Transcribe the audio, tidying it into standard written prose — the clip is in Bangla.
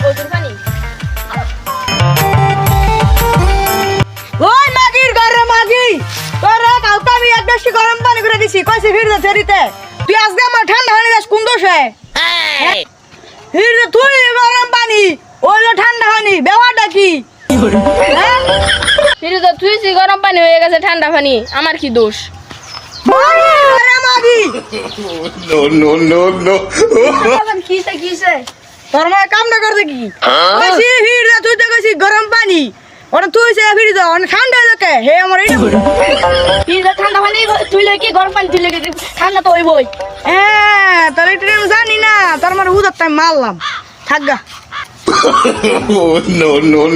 ওজন পানি ওই মাগির ঘরে মাগি তোরা কালকে আমি এক দেশি গরম পানি করে দিছি কইছি ফিরতে ফেরিতে তুই আজকে আমার ঠান্ডা পানি দাস কোন দোষে ফিরতে তুই গরম পানি ওইলো ঠান্ডা পানি বেওয়াটা কি হ্যাঁ? ফিরে তো তুই গরম পানি হয়ে গেছে ঠান্ডা পানি আমার কি দোষ মাগির ঘরে মাগি No. কিসে কিসে তোর মা কামটা করতে কি কইছি ফিরতে তুই তো কইছি গরম পানি ওটা তুই সে ফিরতে অনেক ঠান্ডা লোকে হে আমার এই ফিরে ঠান্ডা পানি তুই কি গরম পানি তুই লেগে ঠান্ডা তো হইবই হ্যাঁ তাহলে এটা আমি জানি না তোর মানে উদার টাইম মারলাম থাকগা No.